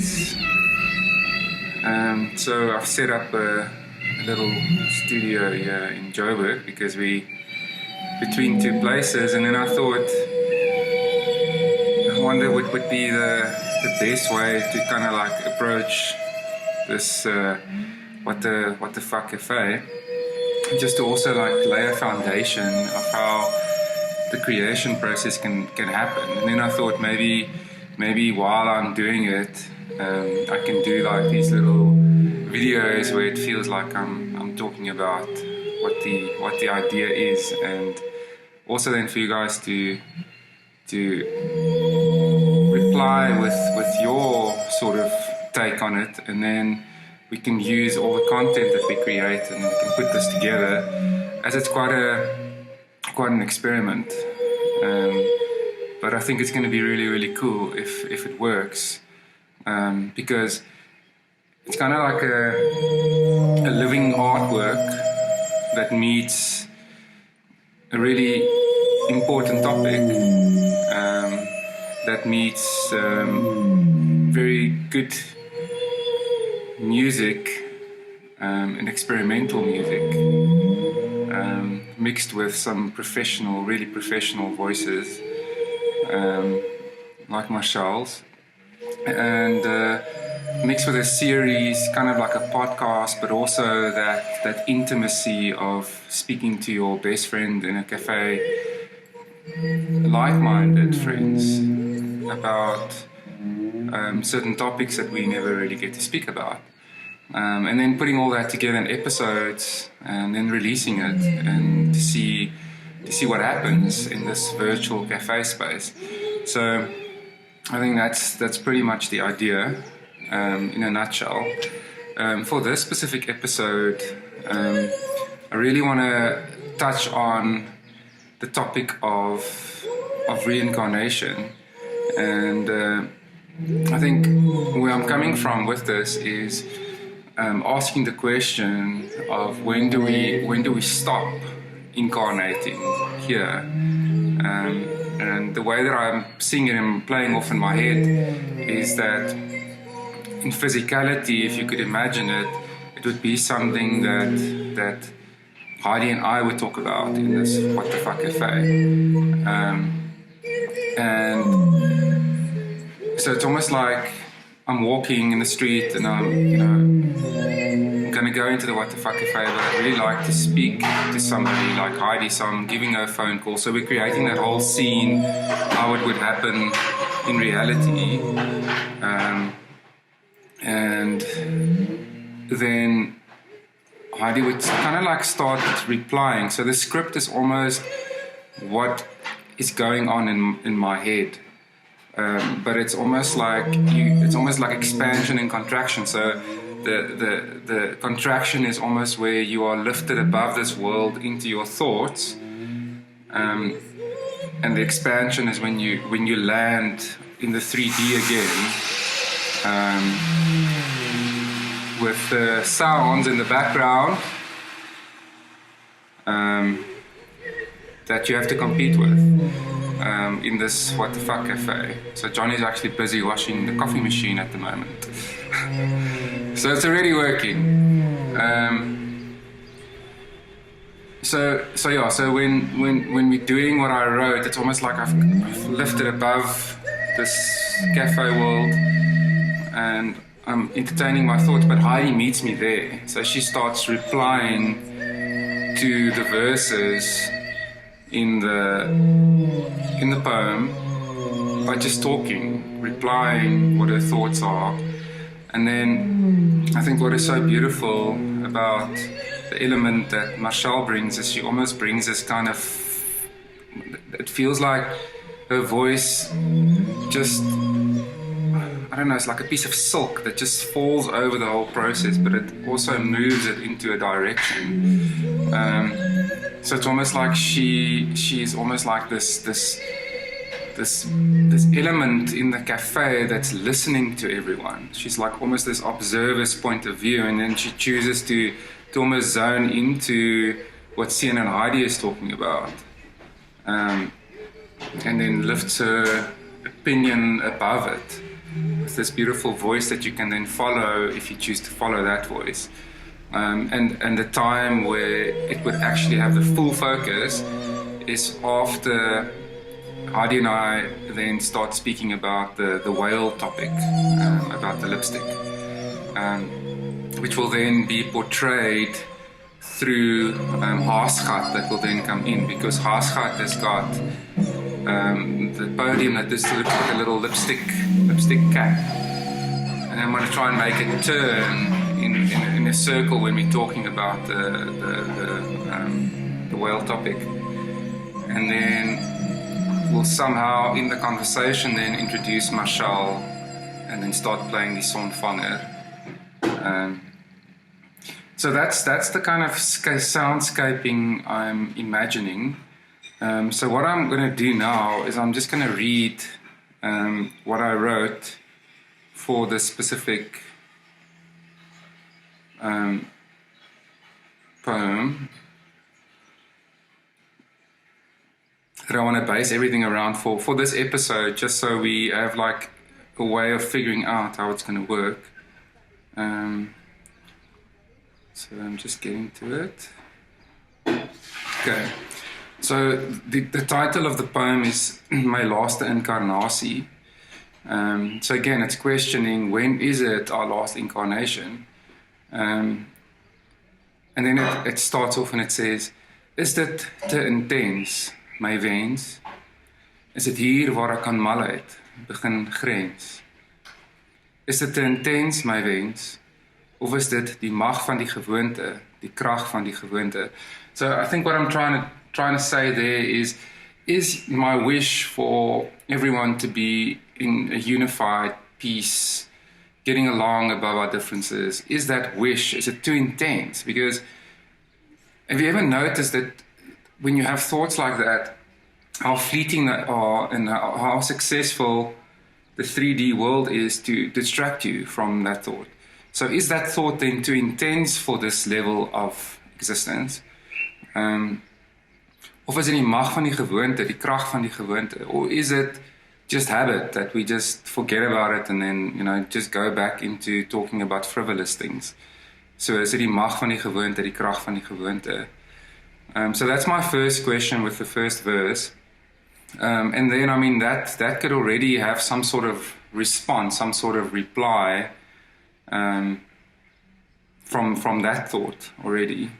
minutes. So I've set up a little studio here in Joburg because we between two places, and then I thought, I wonder what would be the best way to kind of like approach this what the fuck cafe, just to also like lay a foundation of how the creation process can happen. And then I thought maybe while I'm doing it, I can do like these little videos where it feels like I'm talking about what the idea is, and also then for you guys to reply with your sort of take on it, and then we can use all the content that we create and we can put this together, as it's quite an experiment. But I think it's going to be really, really cool if it works, because it's kind of like a living artwork that meets a really important topic, that meets very good music and experimental music, mixed with some really professional voices, like Marshall's, and mixed with a series, kind of like a podcast, but also that intimacy of speaking to your best friend in a cafe, like-minded friends, about certain topics that we never really get to speak about. And then putting all that together in episodes and then releasing it, and to see what happens in this virtual cafe space. So I think that's pretty much the idea in a nutshell. For this specific episode, I really want to touch on the topic of reincarnation, and I think where I'm coming from with this is asking the question of when do we stop incarnating here, and the way that I'm seeing it and playing off in my head is that in physicality, if you could imagine it, it would be something that Heidi and I would talk about in this What the Fuck Cafe, and so it's almost like I'm walking in the street and I'm going to go into the What the Fuck Cafe, but I'd really like to speak to somebody like Heidi, so I'm giving her a phone call. So we're creating that whole scene, how it would happen in reality. And then Heidi would kind of like start replying. So the script is almost what is going on in my head. But it's almost like expansion and contraction. So the contraction is almost where you are lifted above this world into your thoughts, and the expansion is when you land in the 3D again, with the sounds in the background that you have to compete with. In this What the Fuck Cafe. So Johnny's actually busy washing the coffee machine at the moment. So it's already working. So when we're doing what I wrote, it's almost like I've lifted above this cafe world and I'm entertaining my thoughts, but Heidi meets me there. So she starts replying to the verses in the poem by just talking, replying what her thoughts are. And then I think what is so beautiful about the element that Marshall brings is she almost brings this kind of, it feels like her voice just, I don't know, it's like a piece of silk that just falls over the whole process, but it also moves it into a direction. So it's almost like she's almost like this element in the cafe that's listening to everyone. She's like almost this observer's point of view, and then she chooses to almost zone into what Seun and Heidi is talking about, and then lifts her opinion above it. with this beautiful voice that you can then follow if you choose to follow that voice. And the time where it would actually have the full focus is after Heidi and I then start speaking about the whale topic, about the lipstick, which will then be portrayed through Haasgat that will then come in, because Haasgat has got the podium that just looks like a little lipstick cap, and I'm going to try and make it turn in a circle when we're talking about the whale topic, and then we'll somehow in the conversation then introduce Marshall and then start playing the sonvanger. So that's the kind of soundscaping I'm imagining. So what I'm going to do now is I'm just going to read what I wrote for this specific poem that I want to base everything around for this episode, just so we have like a way of figuring out how it's going to work. So I'm just getting to it. Okay. So the title of the poem is My Laaste Inkarnasie. So again, it's questioning, when is it our last incarnation? And then it starts off and it says, is dit te intens, my wens? Is dit hier, waar malheid, grens? Is dit te intens, my wens? Of is dit die mag van die gewoonte, die krag van die gewoonte? So I think what I'm trying to say there is my wish for everyone to be in a unified peace, getting along above our differences. Is that wish, is it too intense? Because have you ever noticed that when you have thoughts like that, how fleeting they are and how successful the 3D world is to distract you from that thought? So is that thought then too intense for this level of existence? Of is it die mag van die gewoonte, die krag van die gewoonte? Or is it just habit that we just forget about it and then, just go back into talking about frivolous things? So is it die mag van die gewoonte, die krag van die gewoonte? So that's my first question with the first verse. And then, that could already have some sort of response, some sort of reply from that thought already.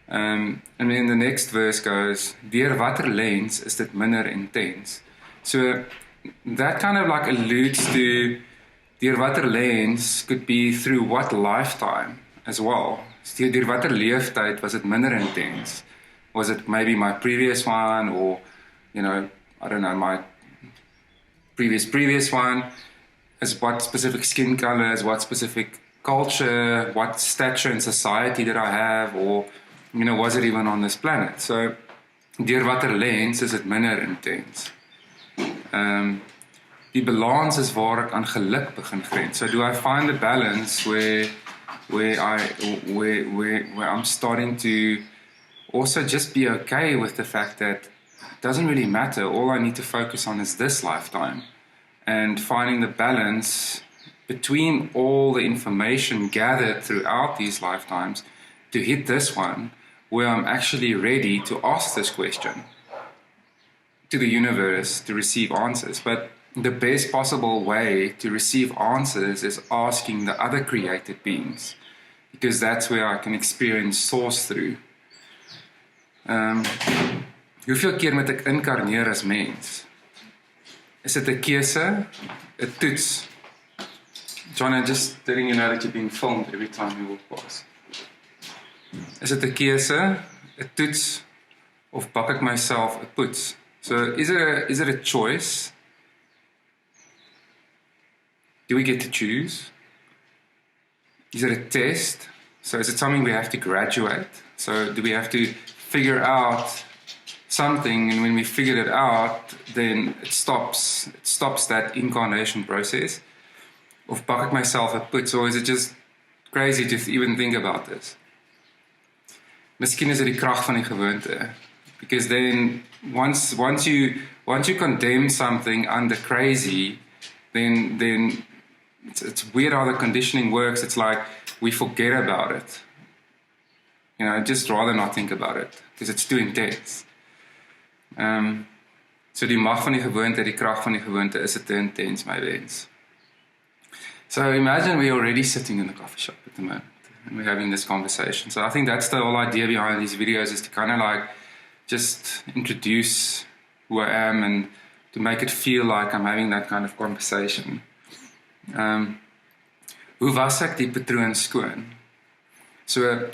And then the next verse goes, Deur watter lens is dit minder intens? So that kind of like alludes to deur watter lens could be through what lifetime as well. Deur watter leeftyd was it minder intens? Was it maybe my previous one, or, I don't know, my previous one? Is what specific skin color, is what specific culture, what stature in society did I have, or was it even on this planet? So, deur watter lens is dit minder intens? Die balans is waar ek aan geluk begin grens. So do I find the balance where I'm starting to also just be okay with the fact that it doesn't really matter. All I need to focus on is this lifetime, and finding the balance between all the information gathered throughout these lifetimes to hit this one where I'm actually ready to ask this question to the universe to receive answers. But the best possible way to receive answers is asking the other created beings, because that's where I can experience source through. Hoeveel keer moet ek inkarneer as mens? Is dit 'n keuse, 'n toets? John, I'm just letting you know that you're being filmed every time you walk past. Is dit 'n keuse, 'n toets, of bak ek myself 'n poets? So is it a choice? Do we get to choose? Is it a test? So is it something we have to graduate? So do we have to figure out something, and when we figured it out, then it stops that incarnation process? Of bak ek myself 'n poets? Or is it just crazy to even think about this? Miskien is dit die krag van die gewoonte. Because then once you condemn something under crazy, then it's weird how the conditioning works. It's like we forget about it. Just rather not think about it because it's too intense. So die mag van die gewoonte, die krag van die gewoonte, is dit te intens, my wens. So imagine we're already sitting in the coffee shop at the moment and we're having this conversation. So I think that's the whole idea behind these videos, is to kind of like just introduce who I am and to make it feel like I'm having that kind of conversation. Hoe was ek die patroon skoon? So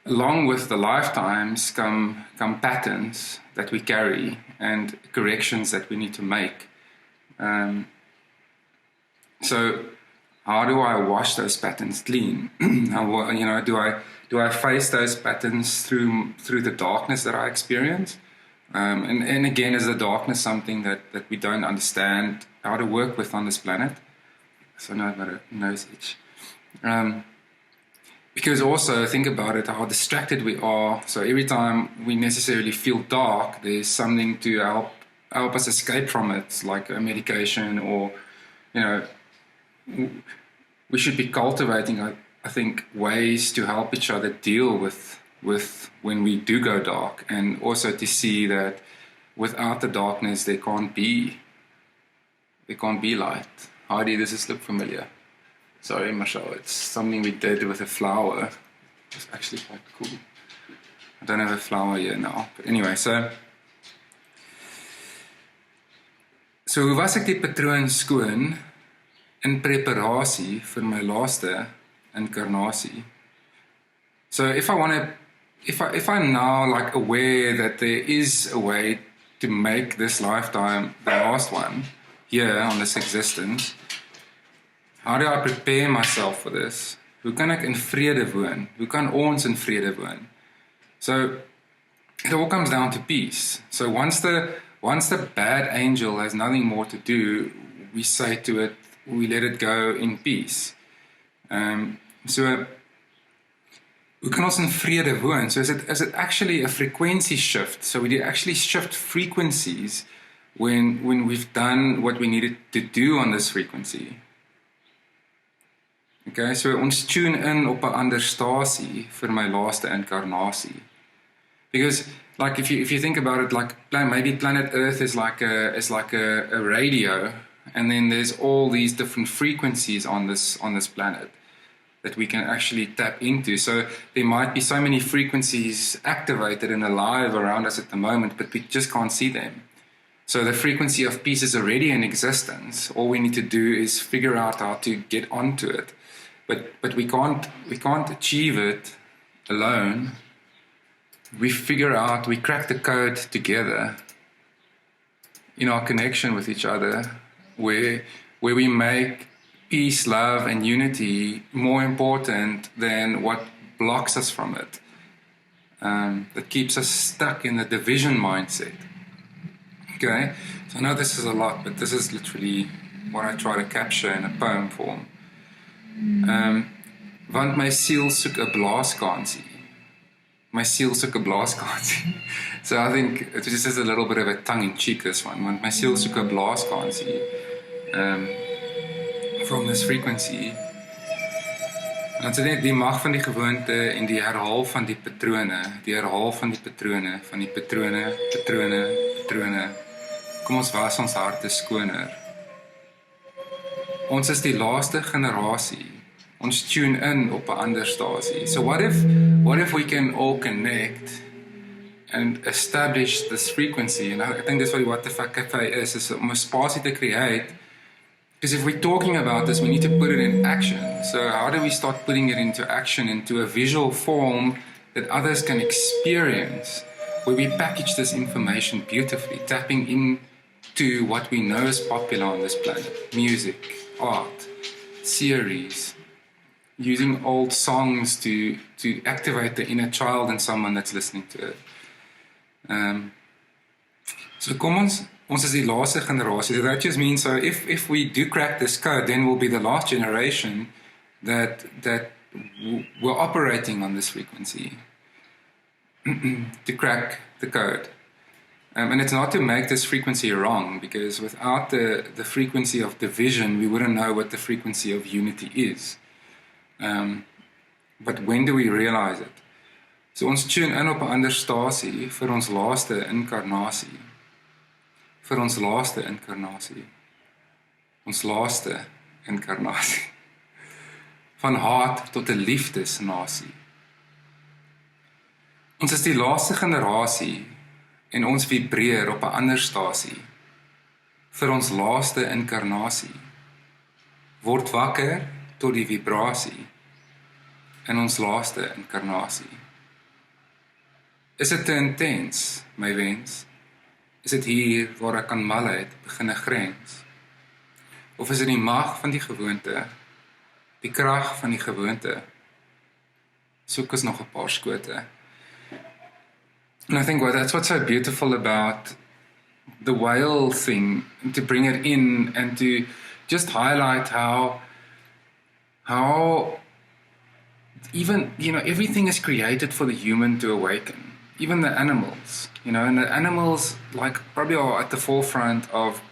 along with the lifetimes come patterns that we carry and corrections that we need to make. So how do I wash those patterns clean? Do I face those patterns through the darkness that I experience? And again, is the darkness something that we don't understand how to work with on this planet? So now I've got a nose itch. Because also, think about it, how distracted we are. So every time we necessarily feel dark, there's something to help us escape from it, like a medication or, we should be cultivating, I think, ways to help each other deal with when we do go dark, and also to see that without the darkness, there can't be light. Heidi, does this look familiar? Sorry, Michelle, it's something we did with a flower. It's actually quite cool. I don't have a flower here now, but anyway, so hoe was ek die patroon skoon in preperasie vir my laaste inkarnasie? So if I'm now like aware that there is a way to make this lifetime the last one here on this existence, how do I prepare myself for this? Hoe kan ek in vrede woon? Hoe kan ons in vrede woon? So it all comes down to peace. So once the bad angel has nothing more to do, we say to it, we let it go in peace. So hoe kan ons in vrede woon? So is it actually a frequency shift? So we actually shift frequencies when we've done what we needed to do on this frequency. Okay, so ons tune in op 'n ander stasie vir my laaste inkarnasie. Because like if you think about it, like maybe planet Earth is like a radio, and then there's all these different frequencies on this planet that we can actually tap into. So there might be so many frequencies activated and alive around us at the moment, but we just can't see them. So the frequency of peace is already in existence. All we need to do is figure out how to get onto it. But we can't achieve it alone. We crack the code together in our connection with each other, where we make peace, love, and unity more important than what blocks us from it. That keeps us stuck in the division mindset. Okay? So I know this is a lot, but this is literally what I try to capture in a poem form. Want my siel soek 'n blaaskansie. My siel soek 'n blaaskansie. So I think it just is a little bit of a tongue-in-cheek, this one. Want my siel soek 'n blaaskansie. From this frequency. En so net die mag van die gewoonte en die herhaal van die patrone, van die patrone. Kom ons was ons harte skoner. Ons is die laaste generasie. Ons tune in op 'n ander stasie. So what if we can all connect and establish this frequency? And I think that's what the fuck cafe is om 'n spasie te create. Because if we're talking about this, we need to put it in action. So how do we start putting it into action, into a visual form that others can experience, where we package this information beautifully, tapping into what we know is popular on this planet: music, art, series, using old songs to activate the inner child in someone that's listening to it. So Kom Ons is die laaste generasie. So that just means, so if we do crack this code, then we'll be the last generation that we're operating on this frequency to crack the code. And it's not to make this frequency wrong, because without the frequency of division, we wouldn't know what the frequency of unity is. But when do we realize it? So ons tune in op 'n ander stasie vir ons laaste inkarnasie. Vir ons laaste inkarnasie. Ons laaste inkarnasie. Van haat tot 'n liefdesnasie. Ons is die laaste generasie en ons vibreer op 'n ander stasie. Vir ons laaste inkarnasie. Word wakker tot die vibrasie in ons laaste inkarnasie. Is dit te intens, my wens? Is dit hier waar ek aan malheid begin 'n grens? Of is dit die mag van die gewoonte, die krag van die gewoonte? Soek is nog 'n paar skote. And I think that's what's so beautiful about the whale thing, to bring it in and to just highlight how even, everything is created for the human to awaken. Even the animals, and the animals probably are at the forefront of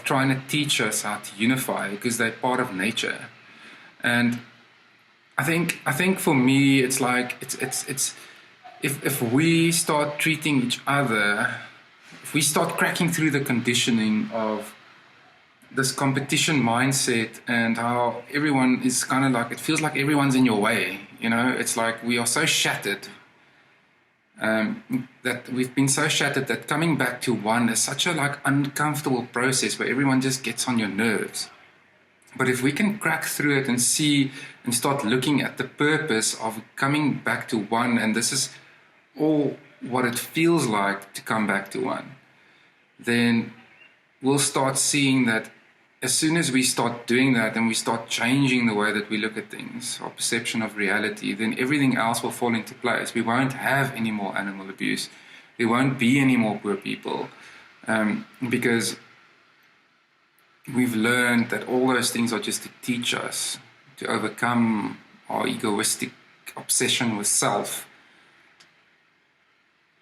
trying to teach us how to unify, because they're part of nature. And I think for me, it's like, it's if we start treating each other, if we start cracking through the conditioning of this competition mindset and how everyone is kind of it feels like everyone's in your way, it's like we are so shattered, that we've been so shattered that coming back to one is such a uncomfortable process where everyone just gets on your nerves. But if we can crack through it and see and start looking at the purpose of coming back to one, and this is all what it feels like to come back to one, then we'll start seeing that as soon as we start doing that and we start changing the way that we look at things, our perception of reality, then everything else will fall into place. We won't have any more animal abuse. There won't be any more poor people, because we've learned that all those things are just to teach us to overcome our egoistic obsession with self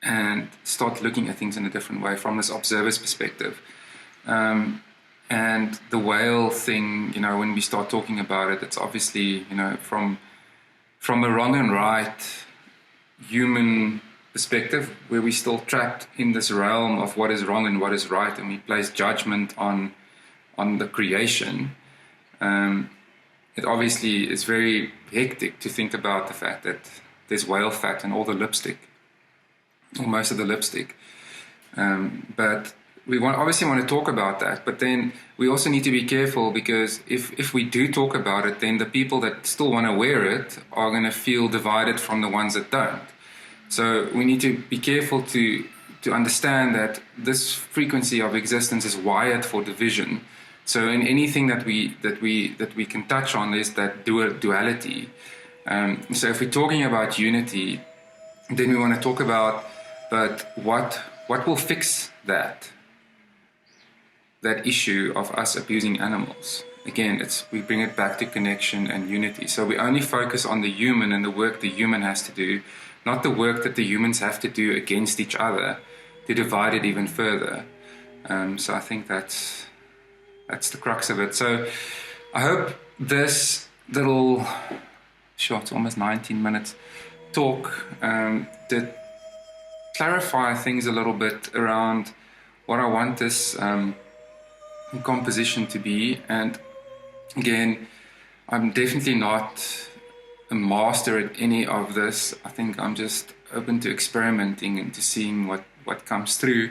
and start looking at things in a different way from this observer's perspective. And the whale thing, when we start talking about it, it's obviously, from a wrong and right human perspective, where we're still trapped in this realm of what is wrong and what is right, and we place judgment on the creation. It obviously is very hectic to think about the fact that there's whale fat in all the lipstick, or most of the lipstick. But we obviously want to talk about that, but then we also need to be careful, because if we do talk about it, then the people that still want to wear it are going to feel divided from the ones that don't. So we need to be careful to understand that this frequency of existence is wired for division. So in anything that we can touch on, is that duality. So if we're talking about unity, then we want to talk about, but what will fix that issue of us abusing animals? Again, we bring it back to connection and unity. So we only focus on the human and the work the human has to do, not the work that the humans have to do against each other to divide it even further. So I think that's the crux of it. So I hope this little short, almost 19 minutes talk, did clarify things a little bit around what I want this composition to be. And again, I'm definitely not a master at any of this. I think I'm just open to experimenting and to seeing what comes through.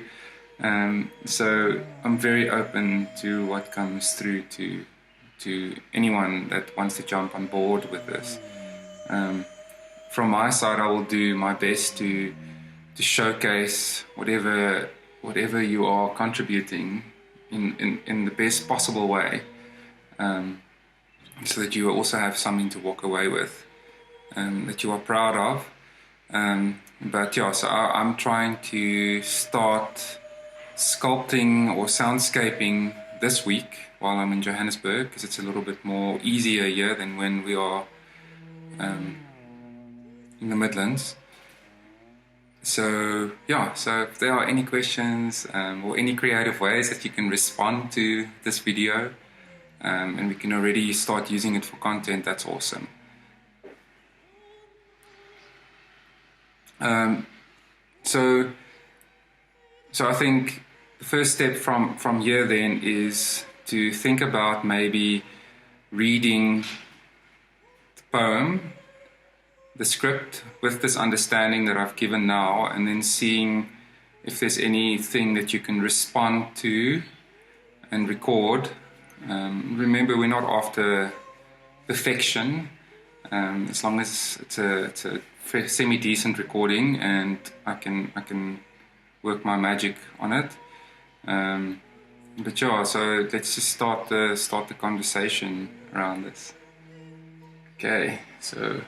So I'm very open to what comes through to anyone that wants to jump on board with this. From my side, I will do my best to showcase whatever you are contributing in the best possible way, so that you also have something to walk away with, that you are proud of. But yeah, so I'm trying to start sculpting or soundscaping this week while I'm in Johannesburg, because it's a little bit more easier here than when we are in the Midlands. So yeah, so if there are any questions or any creative ways that you can respond to this video, and we can already start using it for content, that's awesome. So I think the first step from here then is to think about maybe reading the poem, the script, with this understanding that I've given now, and then seeing if there's anything that you can respond to and record. Remember, we're not after perfection, as long as it's a semi-decent recording and I can work my magic on it. But yeah, so let's just start the conversation around this. Okay, so